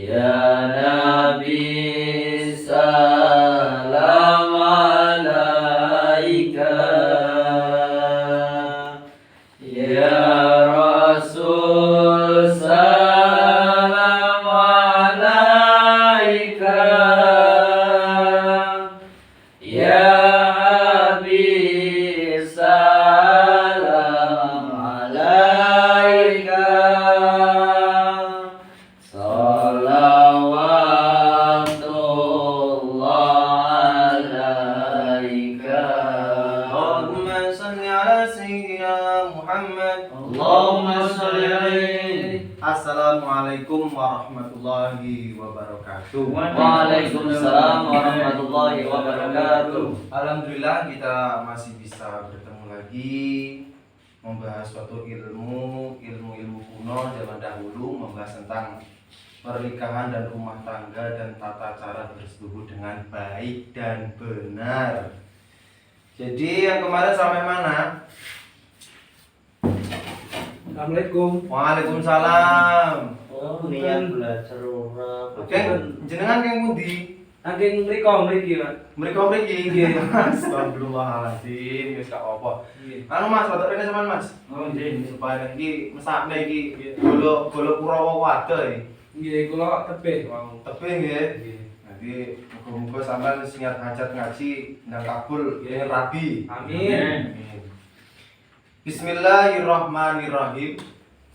Ya Nabi salam alaika, Ya Rasul salam alaika, Ya Habib salam alaika, salawatullah alaika. Allahumma salli ala Sayyidina Muhammad. Allahumma salli alaihi. Assalamualaikum warahmatullahi wabarakatuh. Waalaikumsalam warahmatullahi wabarakatuh. Alhamdulillah kita masih bisa bertemu lagi membahas suatu ilmu kuno zaman dahulu, membahas tentang pernikahan dan rumah tangga dan tata cara bersetubuh dengan baik dan benar. Jadi yang kemarin sampai mana? Assalamualaikum. Waalaikumsalam. Oh, niat belajar ora. Jenengan keng pundi? Saking mriki, Mas. Mereka mriki. Astagfirullahaladzim, wis gak apa. Anu Mas, foto rene sampean Mas. Oh, nggih. Supaya iki mesakne iki bolo Kurawa wadah iki. Nggih, kula tebih. Tebih nggih. Nanti muga-muga sampean sing hajat ngaji ndang kabul ing rabi. Amin. Bismillahirrahmanirrahim.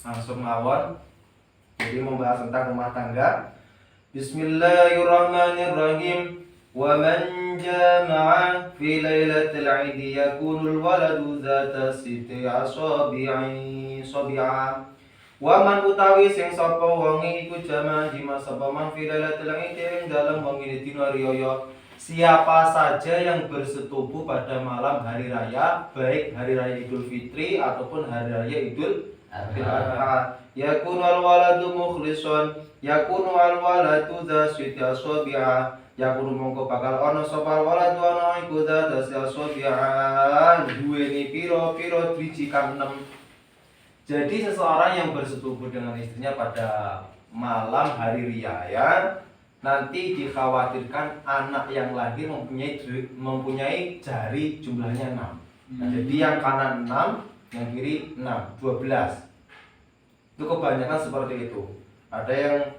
Langsung mawon. Jadi membahas tentang rumah tangga. Bismillahirrahmanirrahim. Wa man jama'a fi lailatul 'id yakunul waladu zata siti asabi'a. Wa man utawi sing sapa wonge iku jama'a jima sapa man fi lailatul 'id ing dalem wengi dina riyaya. Siapa saja yang bersetubuh pada malam hari raya, baik hari raya Idul Fitri ataupun hari raya Idul Adha, yakunu al-waladu mukhlishon, yakunu al-waladu dza siti asabi'a, yakunu mongko bakal ana sapa waladu ana iku dza asabi'a, duweni pira-pira driji kang 6. Jadi seseorang yang bersetubuh dengan istrinya pada malam hari raya, nanti dikhawatirkan anak yang lahir mempunyai jari jumlahnya 6. Nah, jadi yang kanan 6, yang kiri 6, 12. Itu kebanyakan seperti itu. Ada yang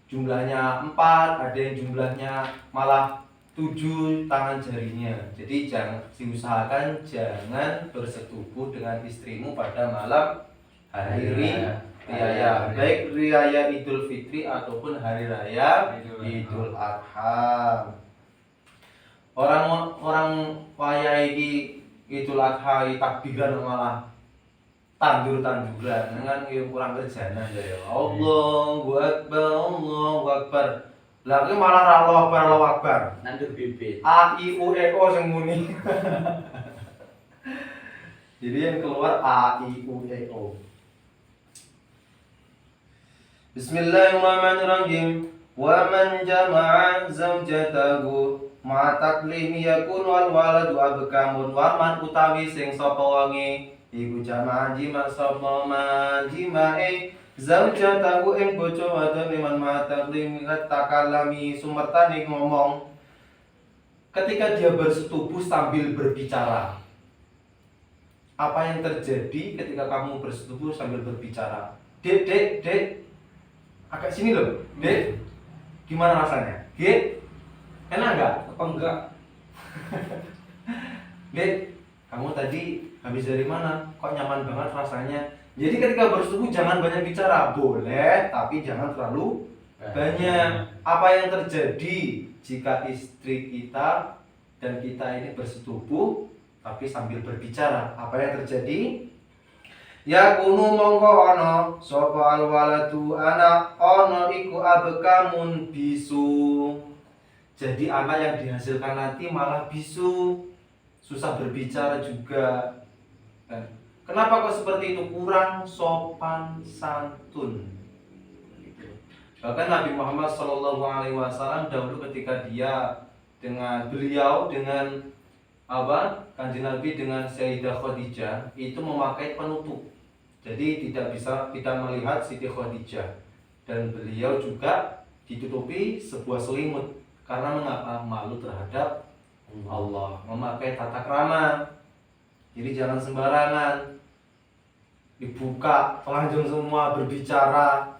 jumlahnya 4, ada yang jumlahnya malah 7 tangan jarinya. Jadi diusahakan jangan bersetubuh dengan istrimu pada malam hari raya, baik raya Idul Fitri ataupun hari raya Idul Adha. Orang waya iki Idul Adha takbiran malah tandur-tanduran kan kurang kerjana ya. Allahu Akbar, Allahu Akbar. Lah iki malah Allahu Akbar. Nandur bibit. A I U E O sing muni. Jadi yang keluar A I U E O. Bismillahirrahmanirrahim. Wa man jama'a zawjatahu ma taklimi yakunu al-waladu abkamun. Wa man utawi sing sapa wonge iku jama'a jima sapa man jimae zawjatahu ing bojo wadon man ma taklimi takalami sumertane ngomong ketika dia bersetubuh sambil berbicara. Apa yang terjadi ketika kamu bersetubuh sambil berbicara? Dek, agak sini loh, Dek. Gimana rasanya? Dek, enak nggak? Apa enggak? Dek, kamu tadi habis dari mana? Kok nyaman banget rasanya? Jadi ketika bersetubuh jangan banyak bicara, boleh, tapi jangan terlalu banyak. Apa yang terjadi jika istri kita dan kita ini bersetubuh tapi sambil berbicara? Apa yang terjadi? Ya kunu mongko ana sapa alwaladu anak ana iku abkamun bisu. Jadi anak yang dihasilkan nanti malah bisu, susah berbicara juga. Kenapa kok seperti itu? Kurang sopan santun. Bahkan Nabi Muhammad SAW dahulu ketika beliau dengan Kanjeng Nabi dengan Sayyidah Khadijah itu memakai penutup. Jadi tidak bisa kita melihat Siti Khadijah. dan beliau juga ditutupi sebuah selimut. Karena mengapa? Malu terhadap Allah, memakai tata krama. Jadi jangan sembarangan dibuka, telanjang semua berbicara,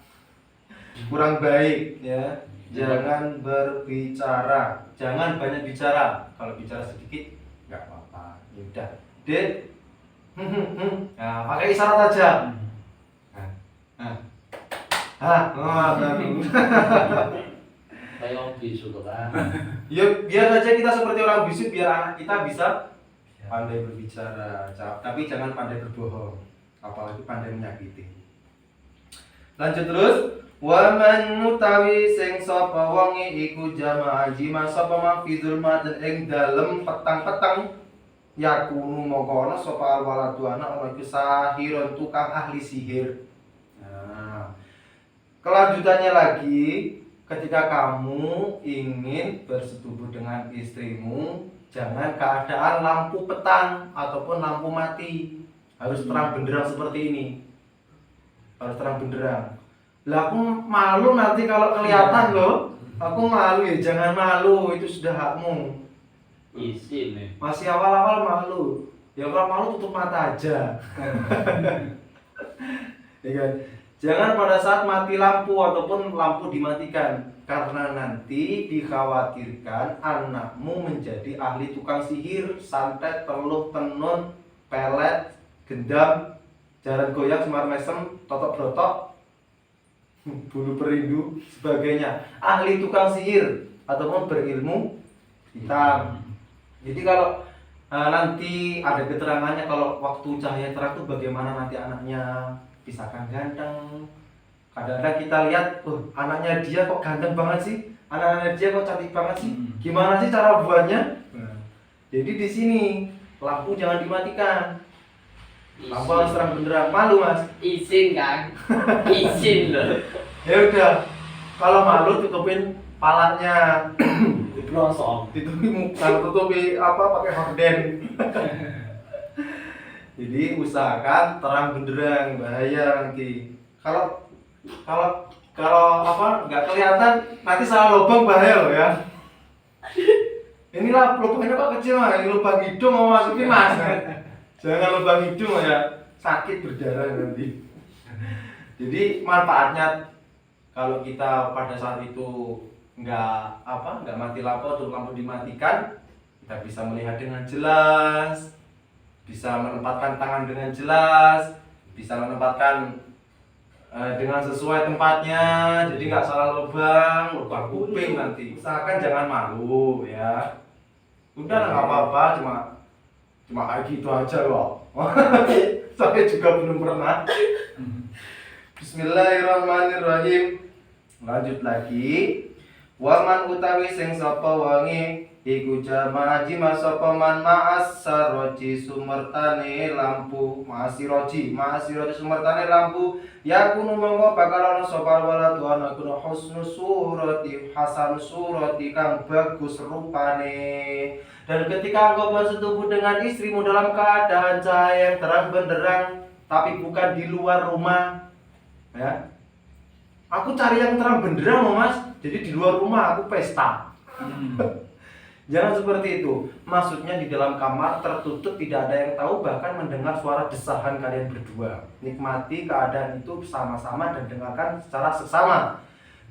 kurang baik ya. Jangan berbicara, jangan banyak bicara. Kalau bicara sedikit nggak apa-apa. Ya udah, Dek. Nah, pakai isyarat aja. Baru. Kayak orang bisu tuh kan. Ya biar saja kita seperti orang bisu, biar anak kita bisa pandai berbicara, tapi jangan pandai berbohong, apalagi pandai menyakiti. Lanjut terus. Wa man mutawi sing sapa wonge iku jamaah jima sapa ma fi zulmatin ing dalem petang-petang yakunu mongko ana sapa alwaladu anak ana iku sahirun tukang ahli sihir. Nah, kelanjutannya lagi, ketika kamu ingin bersetubuh dengan istrimu, jangan keadaan lampu petang ataupun lampu mati. Harus terang benderang seperti ini. Harus terang benderang. Lah aku malu nanti kalau kelihatan loh. Aku malu ya, jangan malu, itu sudah hakmu. Isi nih. Masih awal-awal malu. Ya kalau malu tutup mata aja. Ya kan? Jangan pada saat mati lampu ataupun lampu dimatikan, karena nanti dikhawatirkan anakmu menjadi ahli tukang sihir, santet, teluh, tenun, pelet, gendam, jaran goyang, semar mesem, totok brotok, bulu perindu, sebagainya. Ahli tukang sihir ataupun berilmu hitam. Jadi kalau nanti ada keterangannya kalau waktu cahaya terang itu bagaimana nanti anaknya, misalkan ganteng. Kadang-kadang kita lihat, anaknya dia kok ganteng banget sih, anaknya dia kok cantik banget sih. Gimana sih cara buatnya? Jadi di sini lampu jangan dimatikan. Lampu harus terang benderang. Malu mas? Izin kan? Izin loh. Ya udah, kalau malu tutupin palanya, Diplosong. tutupi muka, tutupi apa pakai horden. Jadi usahakan terang benderang, bahaya nanti. Kalau apa nggak kelihatan, nanti salah lubang bahaya loh ya. Inilah lubangnya kok kecil mas, ini lubang hidung mau masukin mas. Jangan lubang hidung ya, sakit berdarah nanti. Jadi manfaatnya kalau kita pada saat itu nggak mati lampu atau lampu dimatikan, kita bisa melihat dengan jelas, bisa menempatkan tangan dengan jelas, bisa menempatkan dengan sesuai tempatnya, jadi nggak salah lubang kuping nanti. Usahakan jangan malu ya. Udah nggak apa-apa, cuma kayak gitu aja loh. Saya juga belum pernah. Bismillahirrahmanirrahim. Lanjut lagi. Waman utawi sing sapa wangi iku jamaah jima sapa man ma'assaroji sumertane lampu ma'asiroji sumertane lampu yakunu mongko bakal ana sapa waladu ana kuna husnu surati hasan surati kang bagus rupane. Dan ketika engkau bersetubuh dengan istrimu dalam keadaan cahaya yang terang benderang, tapi bukan di luar rumah, ya. Aku cari yang terang benderang loh mas, jadi di luar rumah aku pesta. Jangan seperti itu. Maksudnya di dalam kamar tertutup, tidak ada yang tahu, bahkan mendengar suara desahan kalian berdua. Nikmati keadaan itu bersama-sama dan dengarkan secara seksama.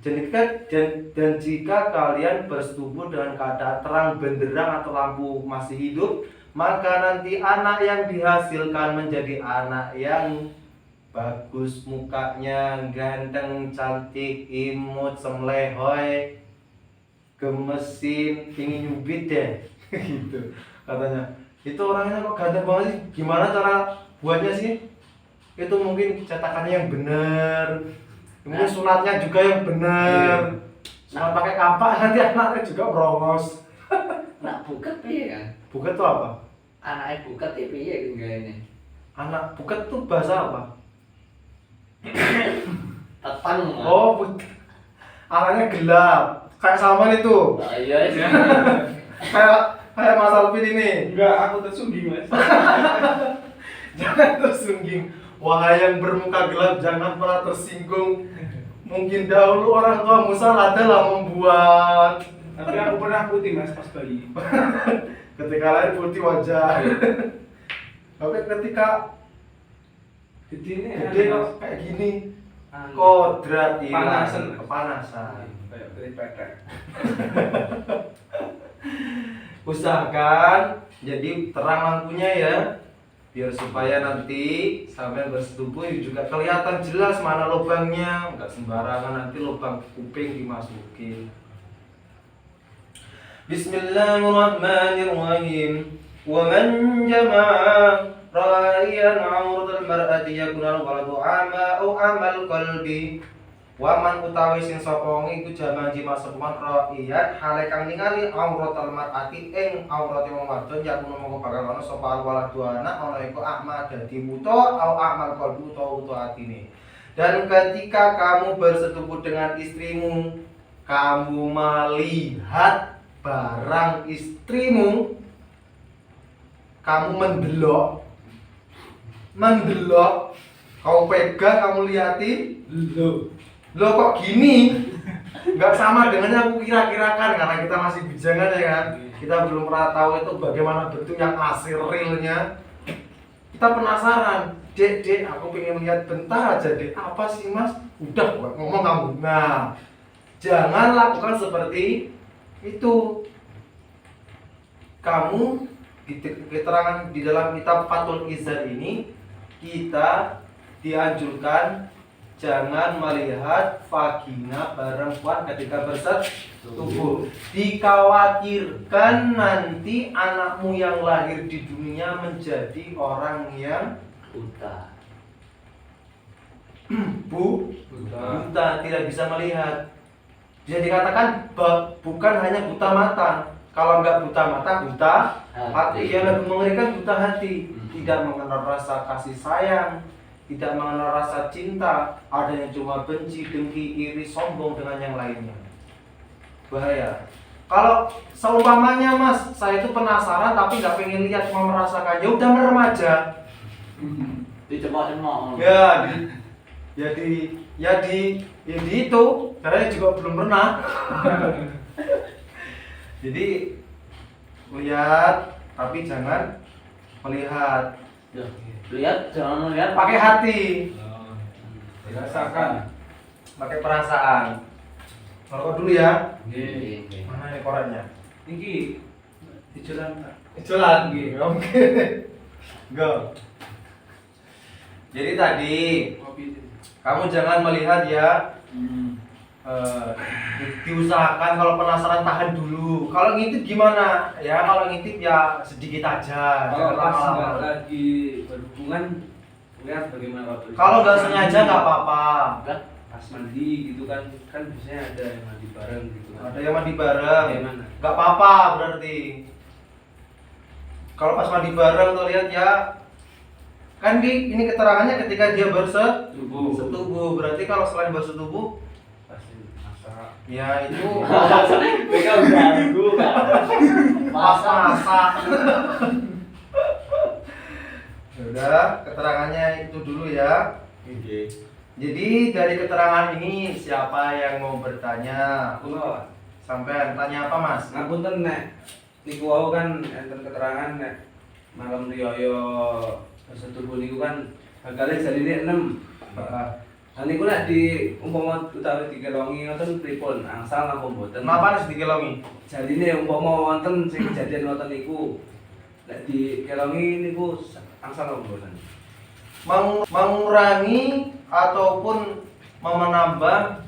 Dan jika kalian bersetubuh dengan keadaan terang benderang atau lampu masih hidup, maka nanti anak yang dihasilkan menjadi anak yang bagus mukanya, ganteng, cantik, imut, semlehoy, gemesin, ingin nyubit deh. Gitu katanya. Itu orangnya kok ganteng banget sih, gimana cara buatnya sih? Itu mungkin cetakannya yang bener, mungkin sunatnya juga yang bener. Sunat pakai kampak, nanti anaknya juga brongos. Nak buket piye kan? Buket tuh apa? Anaknya buket piye ini? Anak buket tuh bahasa apa? Tetang. Oh, anaknya gelap. Kayak Salman itu. Iya. Kayak Mas Alvin ini. Enggak, aku tersungging mas. Jangan tersungging. Wahai yang bermuka gelap, jangan pernah tersinggung. Mungkin dahulu orang tua Musa adalah membuat. Tapi aku pernah putih mas pas bayi. Ketika lahir putih wajah. Tapi ketika Gede ini gede kok kayak gini, Anu. kodrat hilang, Panasan. kepanasan. Kayak beli petek. Usahakan jadi terang lampunya ya, biar supaya nanti sampai bersetubuh juga kelihatan jelas mana lubangnya, nggak sembarangan nanti lubang kuping dimasukin. Bismillahirrahmanirrahim. Wa man jama'a ra'iyan 'auratal mar'ati yakuna waladu 'ama au 'amal qalbi. Wa man utawi sing sapa wong iku jaman jima sepuman ra'iyan hale kang ningali auratal mar'ati ing aurate wong wadon yakuna mongko bakal ana sapa waladu anak ana iku a'ma dadi buta au 'amal qalbi utawa atine. Dan ketika kamu bersetubuh dengan istrimu, kamu melihat barang istrimu, kamu mendelok, kau pegang, kamu lihati, lo kok gini? Nggak sama dengan yang aku kira-kirakan karena kita masih bujangan ya kan. Kita belum pernah tahu itu bagaimana bentuk yang asli realnya. Kita penasaran, dek, aku pengen lihat bentar aja dek. Apa sih mas? Udah ngomong kamu. Nah, jangan lakukan seperti itu. Kamu keterangan di dalam kitab Fathul Izzat ini kita dianjurkan jangan melihat vagina perempuan ketika bersetubuh. Dikhawatirkan nanti anakmu yang lahir di dunia menjadi orang yang buta. buta, tidak bisa melihat. Bisa dikatakan bukan hanya buta mata. Kalau nggak buta mata, buta hati. Yang lebih mengerikan buta hati. Tidak mengenal rasa kasih sayang, tidak mengenal rasa cinta, adanya cuma benci, dengki, iri, sombong dengan yang lainnya. Bahaya. Kalau seumpamanya mas, saya itu penasaran tapi nggak pengen lihat, cuma merasakan, ya udah merem aja. Dicoba-coba. Ya di itu, saya juga belum pernah. Jadi lihat tapi jangan melihat. Lihat, jangan melihat. Pakai hati, Dirasakan. pakai perasaan. Rokok dulu ya. Nggih. Mana ini korannya? Iki dijualan Pak. Jalan. Oke. Go. Jadi tadi Kopi. kamu jangan melihat ya. Diusahakan kalau penasaran tahan dulu. Kalau ngintip gimana? Ya kalau ngintip ya sedikit aja. Kalau Jangan pas lama-lama. nggak lagi berhubungan, lihat bagaimana waktu. Kalau nggak sengaja nggak apa-apa. Pas mandi gitu kan biasanya ada yang mandi bareng gitu kan. Ada yang mandi bareng. Bagaimana? Nggak apa-apa berarti. Kalau pas mandi bareng tuh lihat ya. Kan ini keterangannya ketika dia bersetubuh. Berarti kalau selain bersetubuh Pasti masak. ya itu Mereka ganggu kan. masak. Udah, keterangannya itu dulu ya. Jadi dari keterangan ini siapa yang mau bertanya? Kula Sampai tanya apa mas? ngapunten nek niku wau kan enten keterangan nek malam riyo bersetubuh niku kan bakale jarine 6. Lah niku nek di umpama utawi dikelongi ngoten pripun? Angsal napa mboten? Kenapa harus dikelongi? Jarine umpama wonten sing kejadian ngoten niku nek dikelongi niku angsal napa mboten? Mengurangi ataupun menambah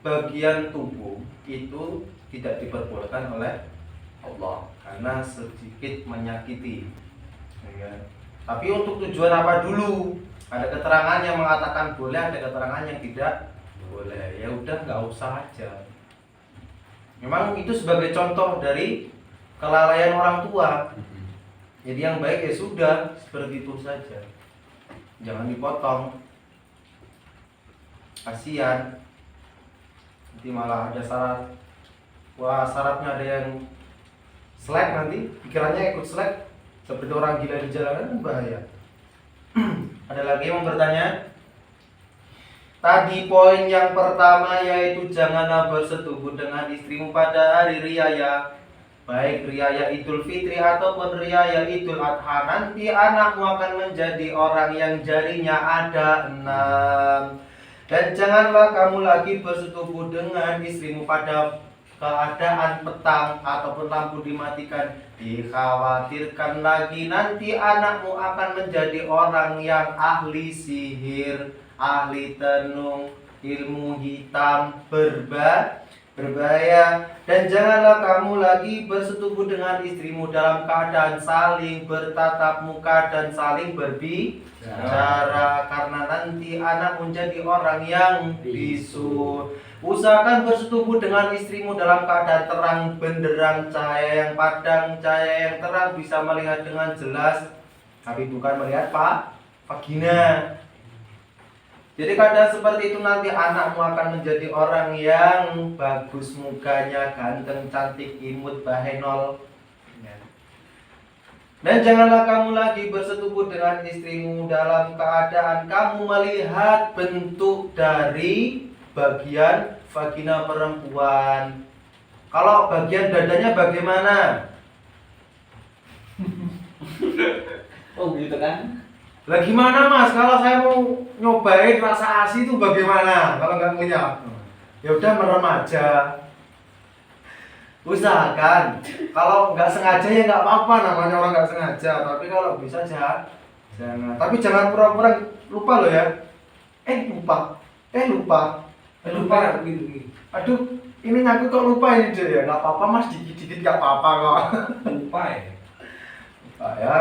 bagian tubuh itu tidak diperbolehkan oleh Allah karena sedikit menyakiti. Ya. Tapi untuk tujuan apa dulu? Ada keterangan yang mengatakan boleh, ada keterangan yang tidak boleh. Ya udah nggak usah aja. Memang itu sebagai contoh dari kelalaian orang tua. Jadi yang baik ya sudah seperti itu saja. Jangan dipotong. Kasihan. Nanti malah ada syarat. Wah, syaratnya ada yang slack nanti, pikirannya ikut slack seperti orang gila di jalanan, bahaya. Ada lagi yang mau bertanya? Tadi poin yang pertama yaitu janganlah bersetubuh dengan istrimu pada hari riyaya, baik riyaya Idul Fitri ataupun riyaya Idul Adha. Nanti anakmu akan menjadi orang yang jarinya ada 6. Dan janganlah kamu lagi bersetubuh dengan istrimu pada keadaan petang ataupun lampu dimatikan. Dikhawatirkan lagi nanti anakmu akan menjadi orang yang ahli sihir, ahli tenung, ilmu hitam, berbahaya. Dan janganlah kamu lagi bersetubuh dengan istrimu dalam keadaan saling bertatap muka dan saling berbicara, karena nanti anak menjadi orang yang bisu. Usahakan bersetubuh dengan istrimu dalam keadaan terang benderang, cahaya yang padang, cahaya yang terang, bisa melihat dengan jelas, tapi bukan melihat vagina. Jadi keadaan seperti itu nanti anakmu akan menjadi orang yang bagus mukanya, ganteng, cantik, imut, bahenol. Dan janganlah kamu lagi bersetubuh dengan istrimu dalam keadaan kamu melihat bentuk dari bagian vagina perempuan. Kalau bagian dadanya bagaimana? Oh gitu kan? Lah gimana mas, kalau saya mau nyobain rasa ASI itu bagaimana kalau nggak punya? Ya udah merem aja. Usahakan. Kalau nggak sengaja ya nggak apa-apa, namanya orang nggak sengaja. Tapi kalau bisa jangan. Tapi jangan pura-pura lupa loh ya. Lupa. Gitu. Aduh, ini ngaku kok lupa ini deh ya. Nggak apa-apa mas, dikit-dikit nggak apa-apa kok. Lupa ya. Lupa ya.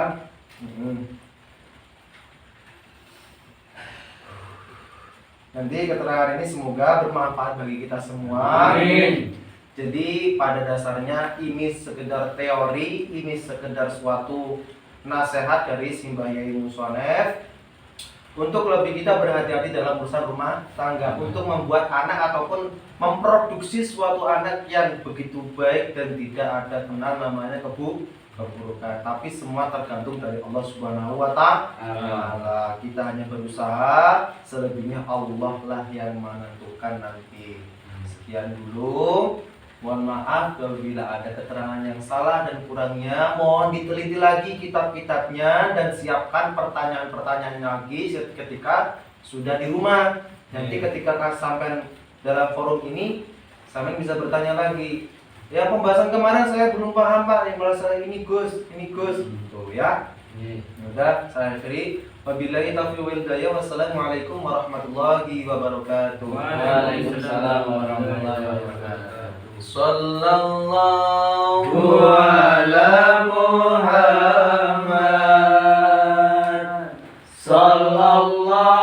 Nanti keterangan ini semoga bermanfaat bagi kita semua. Amin. Jadi pada dasarnya ini sekedar teori, ini sekedar suatu nasihat dari Simbah Yai Musonef untuk lebih kita berhati-hati dalam urusan rumah tangga, untuk membuat anak ataupun memproduksi suatu anak yang begitu baik dan tidak ada kenal namanya keburukan. Tapi semua tergantung dari Allah Subhanahu wa Ta'ala. Kita hanya berusaha, selebihnya Allah lah yang menentukan nanti. Sekian dulu. Mohon maaf apabila ada keterangan yang salah dan kurangnya. Mohon diteliti lagi kitab-kitabnya dan siapkan pertanyaan-pertanyaan lagi ketika sudah di rumah. Nanti ketika sampai dalam forum ini, sampai bisa bertanya lagi. Ya pembahasan kemarin saya belum paham Pak, yang merasa ini Gus. Tuh ya. Udah, saya akhiri. Wabillahi taufiq wal hidayah. Wassalamualaikum warahmatullahi wabarakatuh. Waalaikumsalam warahmatullahi wabarakatuh. Sallallahu ala Muhammad. Sallallahu